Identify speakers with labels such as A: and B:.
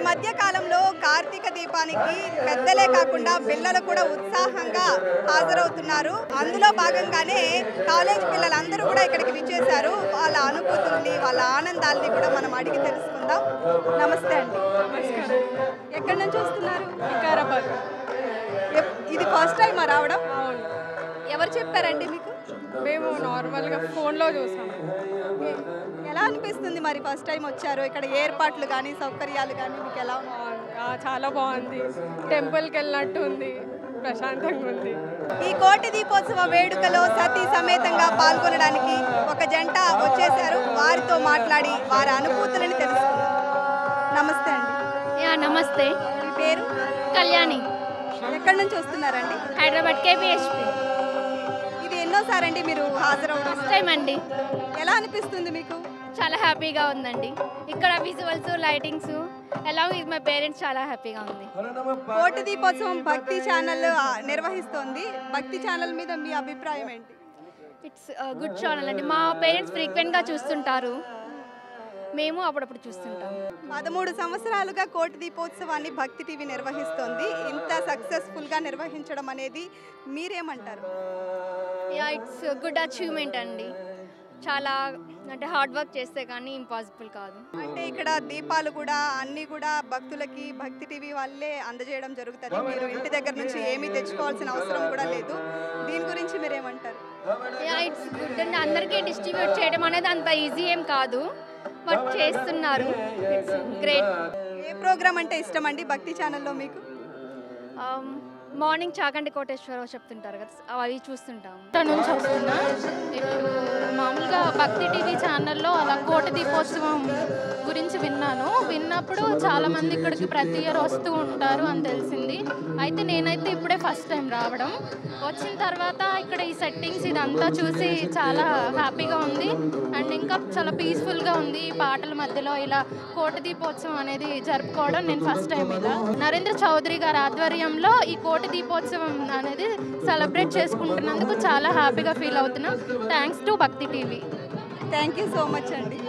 A: మధ్య కాలంలో కార్తీక దీపానికి పెద్దలే కాకుండా పిల్లలు కూడా ఉత్సాహంగా హాజరవుతున్నారు. అందులో భాగంగానే కాలేజ్ పిల్లలందరూ కూడా ఇక్కడికి విచ్చేశారు. వాళ్ళ అనుభూతుల్ని, వాళ్ళ ఆనందాల్ని కూడా మనం అడిగి తెలుసుకుందాం. నమస్తే అండి. ఎక్కడి నుంచి వస్తున్నారు?
B: వికారాబాద్.
A: ఇది ఫస్ట్ టైం రావడం?
B: అవును,
A: ఎవరు చెప్పారండి మీకు?
B: మేము నార్మల్గా ఫోన్లో చూసాము.
A: ఎలా అనిపిస్తుంది మరి ఫస్ట్ టైం వచ్చారు? ఇక్కడ ఏర్పాట్లు కానీ సౌకర్యాలు కానీ మీకు ఎలా ఉన్నాయి?
B: చాలా బాగుంది. టెంపుల్కి వెళ్ళినట్టు ఉంది, ప్రశాంతంగా ఉంది.
A: ఈ కోటి దీపోత్సవ వేడుకలో సతీ సమేతంగా పాల్గొనడానికి ఒక జంట వచ్చేశారు. వారితో మాట్లాడి వారి అనుభూతులను తెలుసుకుందాం. నమస్తే అండి.
C: నమస్తే.
A: మీ పేరు?
C: కళ్యాణి.
A: ఎక్కడి నుంచి వస్తున్నారండి?
C: హైదరాబాద్ కేపీహెచ్పి.
A: ఇది ఎన్నోసారండి మీరు హాజరవడం?
C: ఫస్ట్ టైం అండి.
A: ఎలా అనిపిస్తుంది మీకు?
C: చాలా హ్యాపీగా ఉందండి. ఇక్కడ visuals, lightings along with my parents చాలా హ్యాపీగా ఉంది.
A: కోటి దీపోత్సవం భక్తి ఛానల్ నిర్వహిస్తోంది. భక్తి ఛానల్ మీద మీ అభిప్రాయం ఏంటి?
C: ఇట్స్ గుడ్ ఛానల్ అండి. మా పేరెంట్స్ ఫ్రీక్వెంట్గా చూస్తుంటారు, మేము అప్పుడప్పుడు చూస్తుంటాం.
A: 13 సంవత్సరాలుగా కోటి దీపోత్సవాన్ని భక్తి టీవీ నిర్వహిస్తోంది. ఇంత సక్సెస్ఫుల్గా నిర్వహించడం అనేది మీరేమంటారు?
C: ఇట్స్ గుడ్ అచీవ్మెంట్ అండి. చాలా అంటే హార్డ్ వర్క్ చేస్తే కానీ ఇంపాసిబుల్ కాదు.
A: అంటే ఇక్కడ దీపాలు కూడా అన్నీ కూడా భక్తులకి భక్తి టీవీ వాళ్ళే అందజేయడం జరుగుతుంది. మీరు ఇంటి దగ్గర నుంచి ఏమీ తెచ్చుకోవాల్సిన అవసరం కూడా లేదు. దీని గురించి మీరేమంటారు?
C: ఇట్స్ గుడ్ అండి. అందరికీ డిస్ట్రిబ్యూట్ చేయడం అనేది అంత ఈజీ ఏం కాదు, బట్ చేస్తున్నారు. It's great.
A: ఏ ప్రోగ్రామ్ అంటే ఇష్టం అండి భక్తి ఛానల్లో మీకు?
C: మార్నింగ్ చాగంటి కోటేశ్వరరావు చెప్తుంటారు కదా, అవి చూస్తుంటాము.
D: ఇక్కడ నుంచి వస్తున్నా. ఇప్పుడు మామూలుగా భక్తి టీవీ ఛానల్లో అలా కోటి దీపోత్సవం గురించి విన్నప్పుడు చాలామంది ఇక్కడికి ప్రతి ఇయర్ వస్తూ ఉంటారు అని తెలిసింది. అయితే నేనైతే ఇప్పుడే ఫస్ట్ టైం రావడం. వచ్చిన తర్వాత ఇక్కడ ఈ సెట్టింగ్స్ ఇదంతా చూసి చాలా హ్యాపీగా ఉంది. అండ్ ఇంకా చాలా పీస్ఫుల్గా ఉంది. ఈ పాటల మధ్యలో ఇలా కోటి దీపోత్సవం అనేది జరుపుకోవడం నేను ఫస్ట్ టైం. ఇలా నరేంద్ర చౌదరి గారి ఆధ్వర్యంలో ఈ కోటి దీపోత్సవం అనేది సెలబ్రేట్ చేసుకుంటున్నందుకు చాలా హ్యాపీగా ఫీల్ అవుతున్నాం. థ్యాంక్స్ టు భక్తి TV.
A: Thank you so much అండి.